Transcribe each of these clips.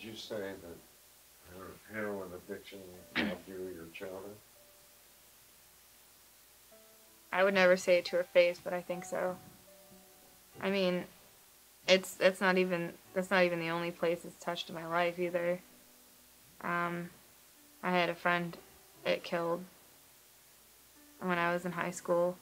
you say that heroin addiction robbed you of your childhood? I would never say it to her face, but I think so. I mean, that's not even the only place it's touched in my life either. Um, I had a friend it killed when I was in high school.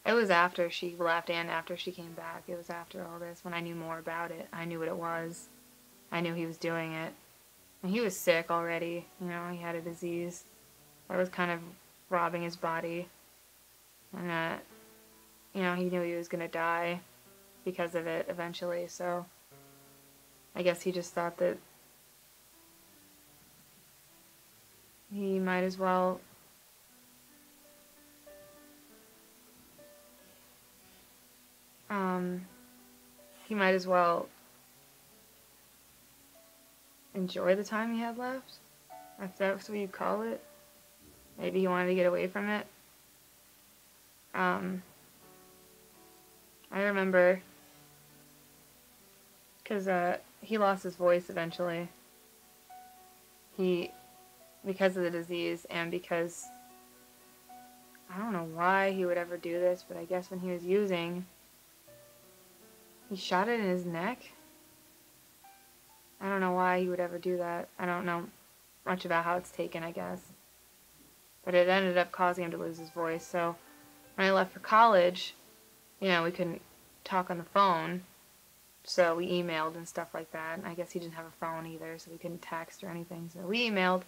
It was after she left and after she came back. It was after all this when I knew more about it. I knew what it was. I knew he was doing it. And he was sick already. You know, he had a disease that was kind of robbing his body. And you know, he knew he was going to die because of it eventually. So I guess he just thought that he might as well um, he might as well enjoy the time he had left, if that's what you call it. Maybe he wanted to get away from it. Um, I remember because he lost his voice eventually. He, because of the disease and because I don't know why he would ever do this, but I guess when he was using, he shot it in his neck. I don't know why he would ever do that. I don't know much about how it's taken, I guess. But it ended up causing him to lose his voice. So when I left for college, you know, we couldn't talk on the phone. So we emailed and stuff like that. And I guess he didn't have a phone either, so we couldn't text or anything. So we emailed.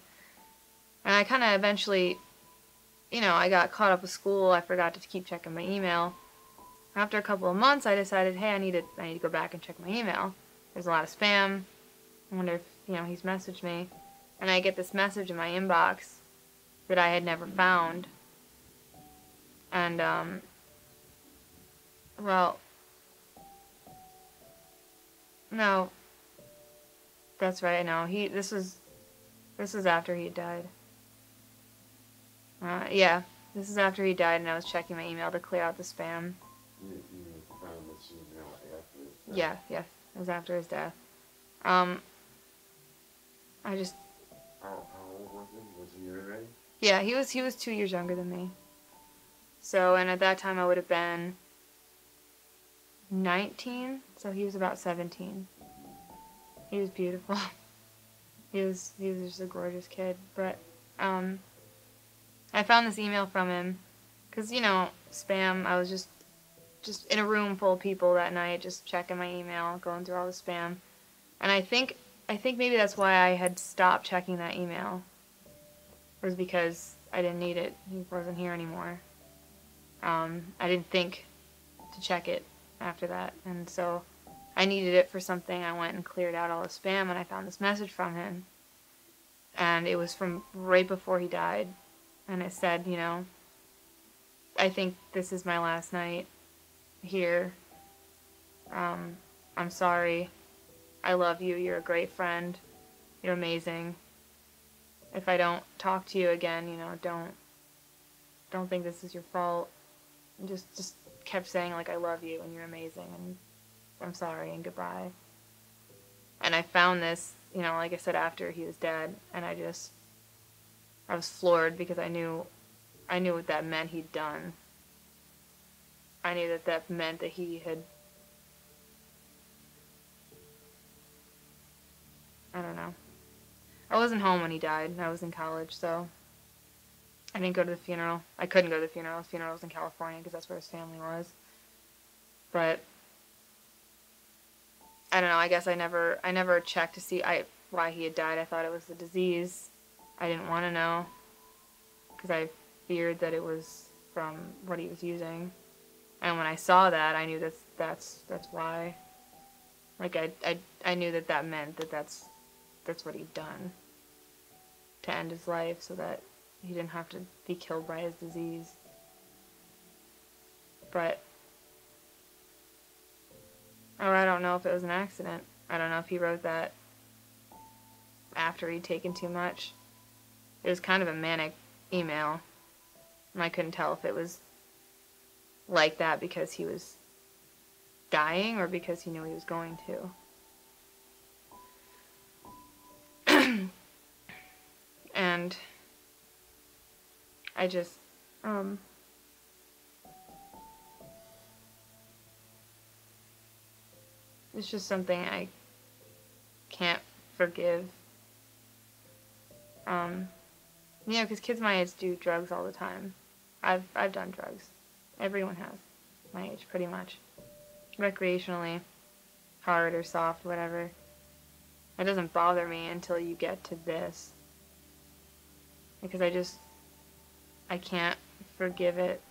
And I kind of eventually, you know, I got caught up with school. I forgot to keep checking my email. After a couple of months, I decided, hey, I need to go back and check my email. There's a lot of spam. I wonder if, you know, he's messaged me. And I get this message in my inbox that I had never found. And, well, no, that's right, no, this was after he died. Yeah, this is after he died and I was checking my email to clear out the spam. You found this email after his death? Yeah, it was after his death. I just... How old was he? Was he your age? Yeah, he was 2 years younger than me. So, and at that time I would have been 19, so he was about 17. He was beautiful. he was just a gorgeous kid. But I found this email from him because, you know, spam. I was just in a room full of people that night, just checking my email, going through all the spam, and I think maybe that's why I had stopped checking that email. Was because I didn't need it. He wasn't here anymore. I didn't think to check it after that, and so I needed it for something. I went and cleared out all the spam, and I found this message from him, and it was from right before he died, and it said, you know, I think this is my last night here. I'm sorry. I love you. You're a great friend. You're amazing. If I don't talk to you again, you know, don't think this is your fault. And just kept saying, like, I love you and you're amazing and I'm sorry and goodbye. And I found this, you know, like I said, after he was dead, and I was floored because I knew what that meant he'd done. I knew that meant that he had, I don't know. I wasn't home when he died. I was in college, so I didn't go to the funeral. I couldn't go to the funeral. His funeral was in California because that's where his family was. But I don't know. I guess I never checked to see why he had died. I thought it was the disease. I didn't want to know because I feared that it was from what he was using. And when I saw that, I knew that's why. Like I knew that meant that's what he'd done to end his life so that he didn't have to be killed by his disease. But or I don't know if it was an accident. I don't know if he wrote that after he'd taken too much. It was kind of a manic email. And I couldn't tell if it was like that because he was dying or because he knew he was going to. And I just, it's just something I can't forgive. Because kids my age do drugs all the time. I've done drugs. Everyone has, my age, pretty much. Recreationally, hard or soft, whatever. It doesn't bother me until you get to this. Because I can't forgive it.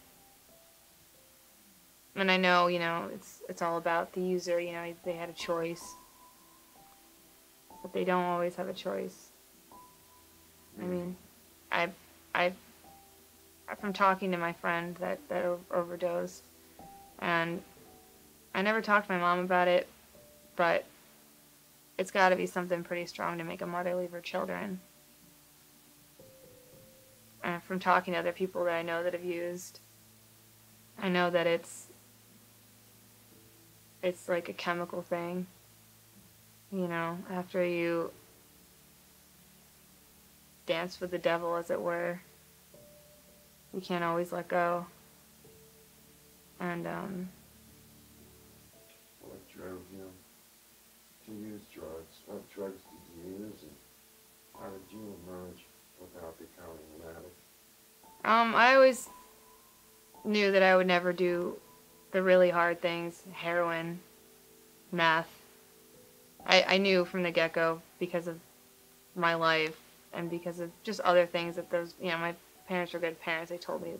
And I know, it's all about the user, they had a choice. But they don't always have a choice. I mean, from talking to my friend that overdosed, and I never talked to my mom about it, but it's got to be something pretty strong to make a mother leave her children. And from talking to other people that I know that have used, I know that it's like a chemical thing. After you dance with the devil, as it were, you can't always let go. And, what drove you to use drugs? What drugs did you use, and how did you emerge without becoming an addict? I always knew that I would never do the really hard things, heroin, meth. I knew from the get-go because of my life and because of just other things that my parents were good parents. They told me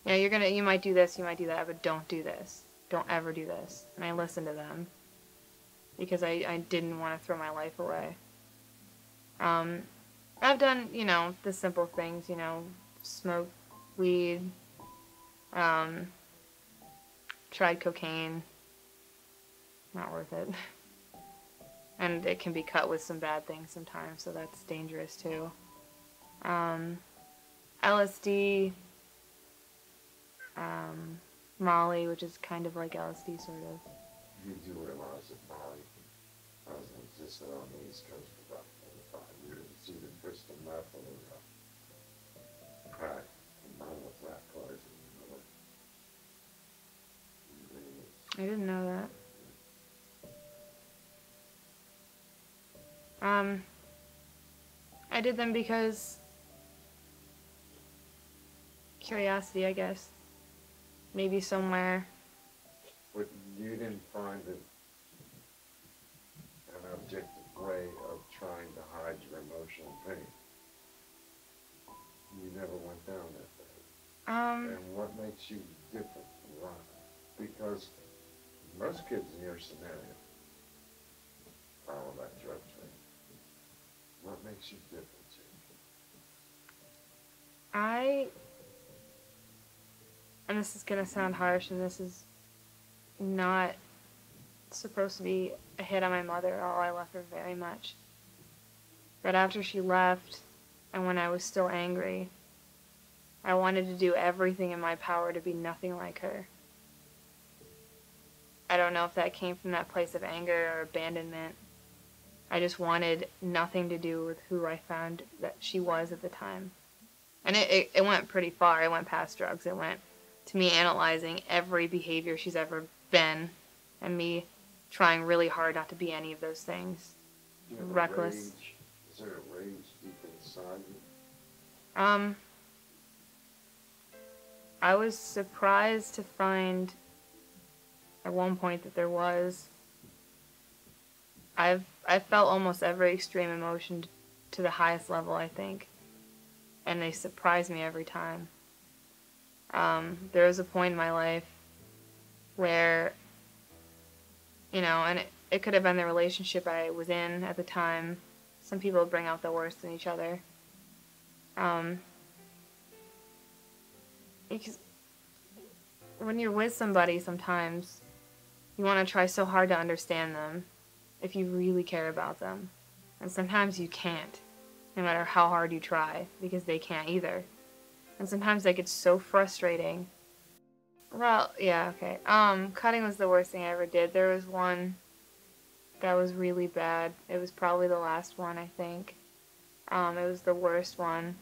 you might do this, you might do that, but don't do this. Don't ever do this. And I listened to them because I didn't want to throw my life away. I've done, the simple things, smoke weed, tried cocaine. Not worth it. And it can be cut with some bad things sometimes, so that's dangerous too. LSD, Molly, which is kind of like LSD, sort of. You do realize that Molly hasn't existed on the East Coast for about 45 years. It's either crystal meth or crack, combined with black cars and I didn't know that. I did them because curiosity, I guess. Maybe somewhere. But you didn't find it an objective way of trying to hide your emotional pain. You never went down that path. And what makes you different from Ron? Because most kids in your scenario follow that drug train. What makes you different, Jake? And this is gonna sound harsh, and this is not supposed to be a hit on my mother. Oh, I love her very much. But after she left, and when I was still angry, I wanted to do everything in my power to be nothing like her. I don't know if that came from that place of anger or abandonment. I just wanted nothing to do with who I found that she was at the time. And it went pretty far. It went past drugs. It went to me analyzing every behavior she's ever been and me trying really hard not to be any of those things. Do you have Reckless. A rage? Is there a rage deep inside you? I was surprised to find at one point that there was. I felt almost every extreme emotion to the highest level, I think. And they surprise me every time. There was a point in my life where, and it could have been the relationship I was in at the time. Some people bring out the worst in each other. Because when you're with somebody, sometimes you want to try so hard to understand them if you really care about them. And sometimes you can't, no matter how hard you try, because they can't either. And sometimes that gets so frustrating. Well, yeah, okay. Cutting was the worst thing I ever did. There was one that was really bad. It was probably the last one, I think. It was the worst one.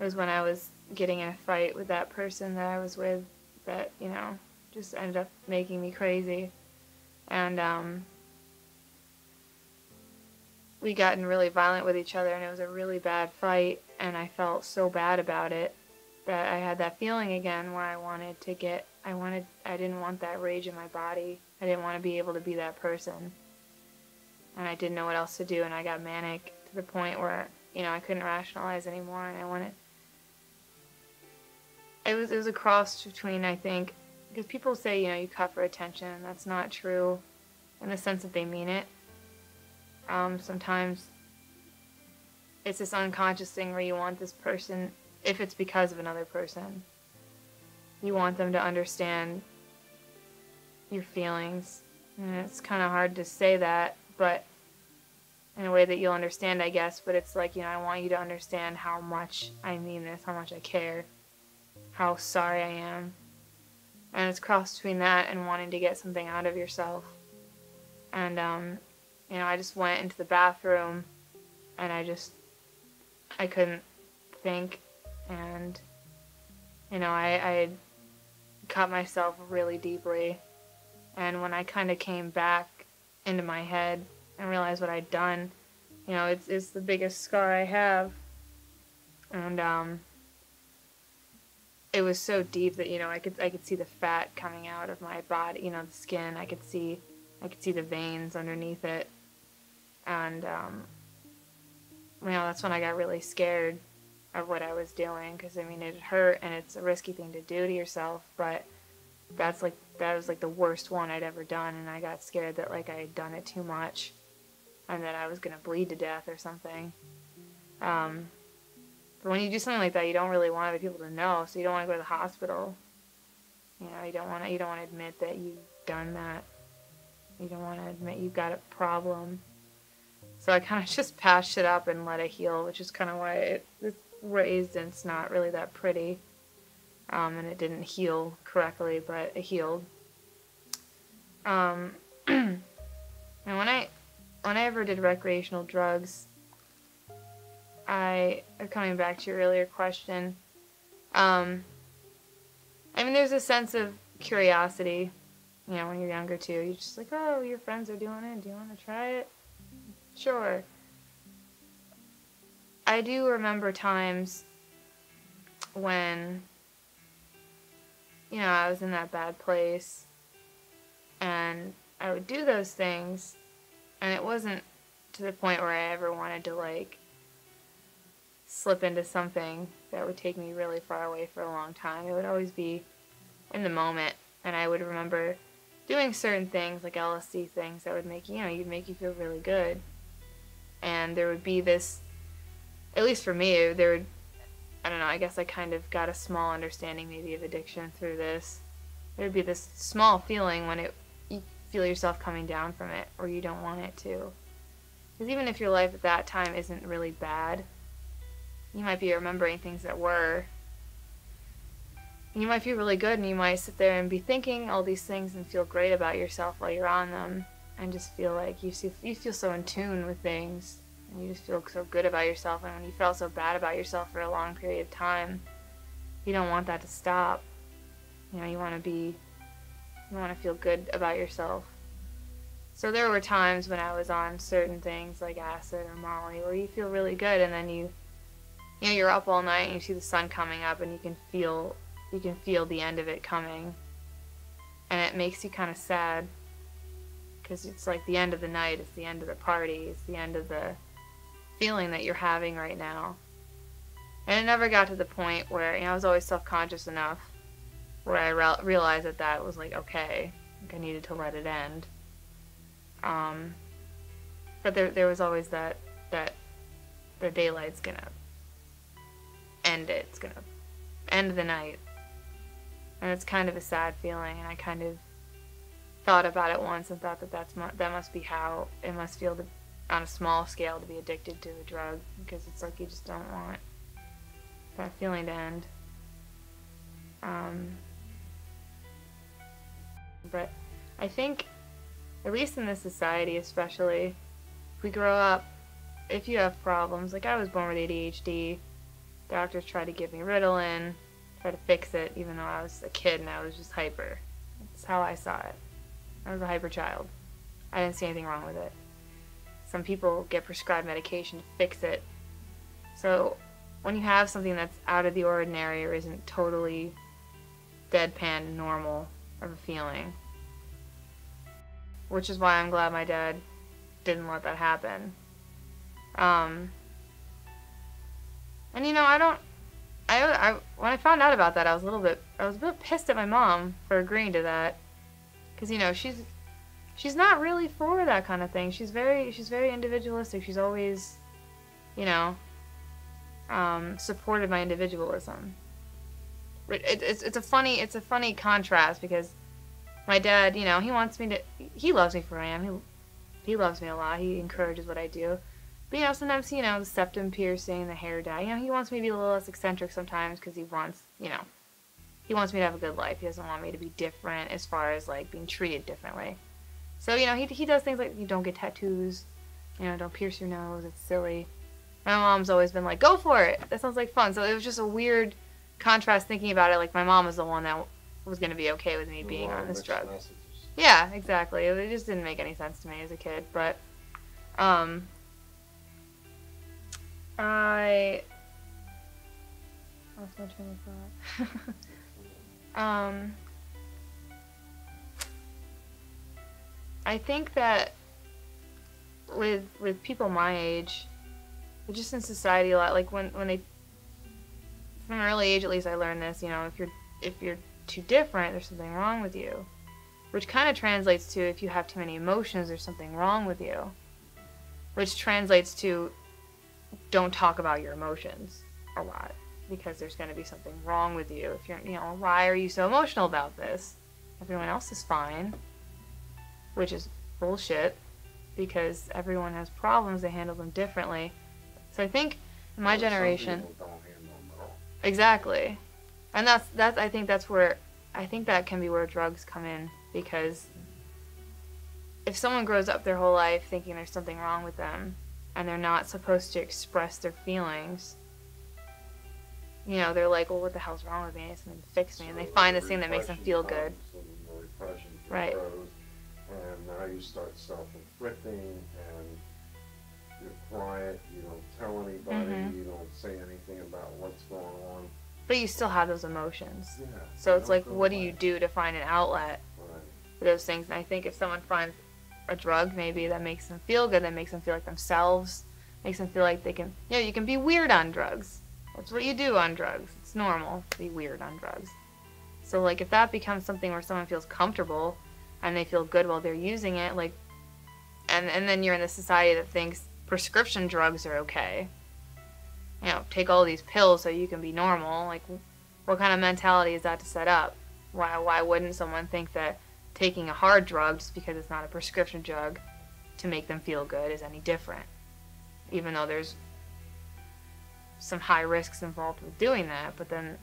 It was when I was getting in a fight with that person that I was with that, you know, just ended up making me crazy. And we gotten really violent with each other, and it was a really bad fight, and I felt so bad about it that I had that feeling again where I didn't want that rage in my body. I didn't want to be able to be that person. And I didn't know what else to do, and I got manic to the point where, you know, I couldn't rationalize anymore, and I wanted... It was a cross between, I think, because people say, you know, you cut for attention, and that's not true in the sense that they mean it. Sometimes it's this unconscious thing where you want this person, if it's because of another person, you want them to understand your feelings. And it's kind of hard to say that, but in a way that you'll understand, I guess. But it's like, you know, I want you to understand how much I mean this, how much I care, how sorry I am. And it's crossed between that and wanting to get something out of yourself. And, you know, I just went into the bathroom, and I couldn't think, and, you know, I had cut myself really deeply, and when I kind of came back into my head and realized what I'd done, you know, it's the biggest scar I have, and, it was so deep that, you know, I could see the fat coming out of my body, you know, the skin. I could see the veins underneath it, and you know, that's when I got really scared of what I was doing, because I mean, it hurt, and it's a risky thing to do to yourself, but that was like the worst one I'd ever done, and I got scared that like I had done it too much, and that I was gonna bleed to death or something. But when you do something like that, you don't really want other people to know, so you don't want to go to the hospital. You know, you don't want to admit that you've done that. You don't want to admit you've got a problem. So I kind of just patched it up and let it heal, which is kind of why it's raised and it's not really that pretty. And it didn't heal correctly, but it healed. And when I ever did recreational drugs, coming back to your earlier question, I mean, there's a sense of curiosity, you know, when you're younger too. You're just like, oh, your friends are doing it, do you want to try it? Sure. I do remember times when, you know, I was in that bad place, and I would do those things, and it wasn't to the point where I ever wanted to, like, slip into something that would take me really far away for a long time. It would always be in the moment, and I would remember doing certain things, like LSD things, that would make you feel really good. And there would be this, at least for me, I don't know, I guess I kind of got a small understanding maybe of addiction through this. There would be this small feeling when you feel yourself coming down from it, or you don't want it to. Because even if your life at that time isn't really bad, you might be remembering things that were. You might feel really good, and you might sit there and be thinking all these things and feel great about yourself while you're on them, and just feel like you feel so in tune with things, and you just feel so good about yourself. And when you felt so bad about yourself for a long period of time, you don't want that to stop. You know, you want to feel good about yourself. So there were times when I was on certain things like acid or Molly where you feel really good, and then you're up all night and you see the sun coming up, and you can feel the end of it coming, and it makes you kind of sad, because it's like the end of the night, it's the end of the party, it's the end of the feeling that you're having right now. And it never got to the point where, you know, I was always self-conscious enough where I realized that was like, okay, like I needed to let it end. But there was always that the daylight's gonna end it. It's gonna end the night. And it's kind of a sad feeling, and I kind of thought about it once and thought that must be how it must feel on a small scale to be addicted to a drug, because it's like you just don't want that feeling to end. But I think at least in this society especially, if we grow up, if you have problems, like I was born with ADHD, doctors tried to give me Ritalin, try to fix it, even though I was a kid and I was just hyper. That's how I saw it. I was a hyper child. I didn't see anything wrong with it. Some people get prescribed medication to fix it. So when you have something that's out of the ordinary or isn't totally deadpan normal of a feeling, which is why I'm glad my dad didn't let that happen. And you know, when I found out about that, I was a bit pissed at my mom for agreeing to that, because you know she's not really for that kind of thing. She's very individualistic. She's always, you know, supported my individualism. It's a funny contrast, because my dad, you know, he loves me for who I am. He loves me a lot. He encourages what I do. But, you know, sometimes, you know, the septum piercing, the hair dye, you know, he wants me to be a little less eccentric sometimes, because he wants me to have a good life. He doesn't want me to be different as far as, like, being treated differently. So, you know, he does things like, you don't get tattoos, you know, don't pierce your nose, it's silly. My mom's always been like, go for it, that sounds like fun. So it was just a weird contrast thinking about it, like my mom was the one that was going to be okay with me being on this drug. Messages. Yeah, exactly. It just didn't make any sense to me as a kid, but, I lost my train of thought. I think that with people my age, just in society a lot, like when they, from an early age at least, I learned this, you know, if you're too different, there's something wrong with you. Which kind of translates to, if you have too many emotions, there's something wrong with you. Which translates to, don't talk about your emotions a lot, because there's going to be something wrong with you. If you're, you know, why are you so emotional about this? Everyone else is fine, which is bullshit, because everyone has problems, they handle them differently. So I think in my generation, some people don't handle them at all. Exactly, and I think that can be where drugs come in, because if someone grows up their whole life thinking there's something wrong with them, and they're not supposed to express their feelings, you know, they're like, well, what the hell's wrong with me? It's something to fix me. And they find this thing that makes them feel good. Right. And now you start self-inflicting, and you're quiet, you don't tell anybody, you don't say anything about what's going on. But you still have those emotions. Yeah. So it's like, what do you do to find an outlet for those things? And I think if someone finds a drug maybe that makes them feel good, that makes them feel like themselves, makes them feel like they can, you know, you can be weird on drugs. That's what you do on drugs. It's normal to be weird on drugs. So like if that becomes something where someone feels comfortable and they feel good while they're using it, like, and then you're in the society that thinks prescription drugs are okay. You know, take all these pills so you can be normal. Like, what kind of mentality is that to set up? Why wouldn't someone think that taking a hard drug just because it's not a prescription drug to make them feel good is any different? Even though there's some high risks involved with doing that. But then,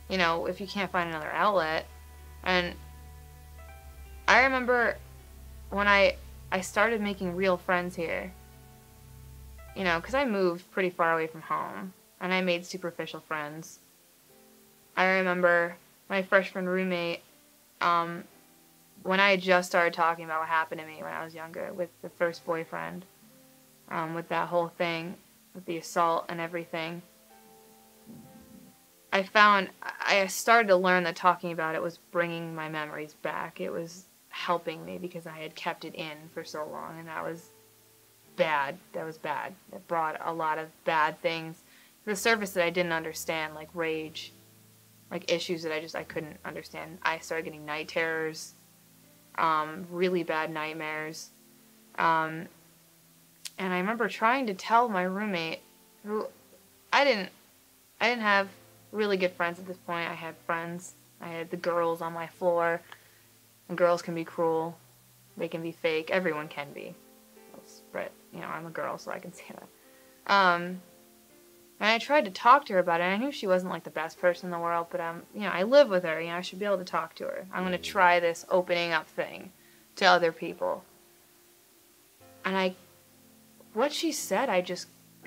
you know, if you can't find another outlet, and I remember when I started making real friends here, you know, because I moved pretty far away from home, and I made superficial friends. I remember my freshman roommate, when I had just started talking about what happened to me when I was younger with the first boyfriend, with that whole thing, with the assault and everything, I started to learn that talking about it was bringing my memories back. It was helping me because I had kept it in for so long, and that was bad. That was bad. It brought a lot of bad things to the surface that I didn't understand, like rage, like issues that I couldn't understand. I started getting night terrors, really bad nightmares, and I remember trying to tell my roommate, who I didn't have really good friends at this point. I had friends. I had the girls on my floor, and girls can be cruel. They can be fake. Everyone can be. But, you know, I'm a girl, so I can say that. And I tried to talk to her about it, and I knew she wasn't, like, the best person in the world, but, you know, I live with her, you know, I should be able to talk to her. I'm going to try this opening up thing to other people. And what she said,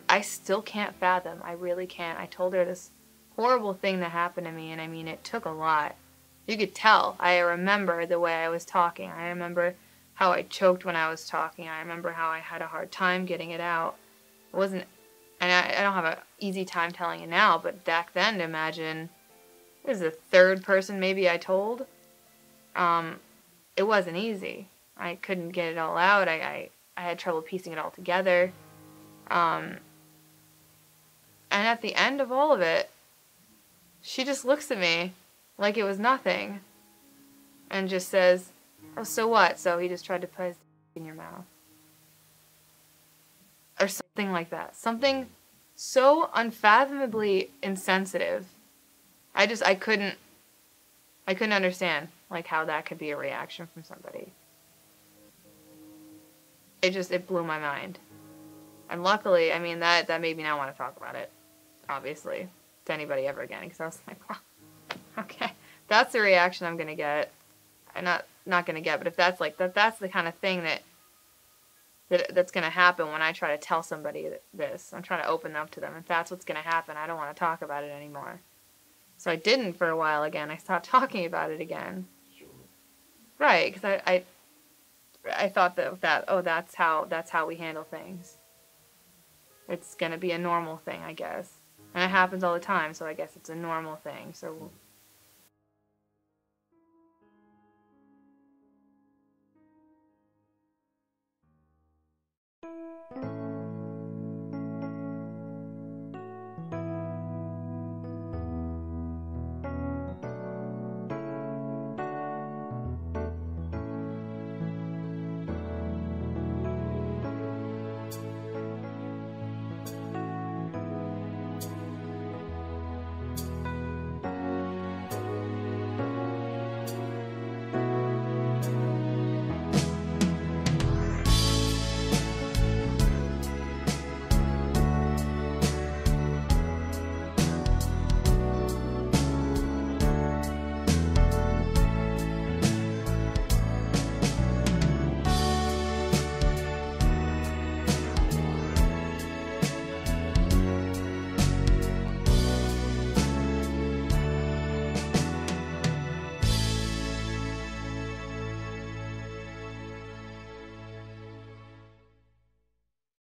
I still can't fathom. I really can't. I told her this horrible thing that happened to me, and I mean, it took a lot. You could tell. I remember the way I was talking. I remember how I choked when I was talking. I remember how I had a hard time getting it out. It wasn't, and I don't have an easy time telling it now, but back then, to imagine, it was the third person maybe I told. It wasn't easy. I couldn't get it all out. I had trouble piecing it all together. And at the end of all of it, she just looks at me like it was nothing and just says, "Oh, so what? So he just tried to put his in your mouth." Or something like that. Something so unfathomably insensitive. I couldn't understand, like, how that could be a reaction from somebody. It blew my mind. And luckily, I mean, that made me not want to talk about it, obviously, to anybody ever again, because I was like, well, okay, that's the reaction I'm going to get. I'm not going to get, but if that's like, that's the kind of thing that's going to happen when I try to tell somebody this. I'm trying to open up to them. If that's what's going to happen, I don't want to talk about it anymore. So I didn't for a while again. I stopped talking about it again. Sure. Right, because I thought that's how we handle things. It's going to be a normal thing, I guess. And it happens all the time, so I guess it's a normal thing. So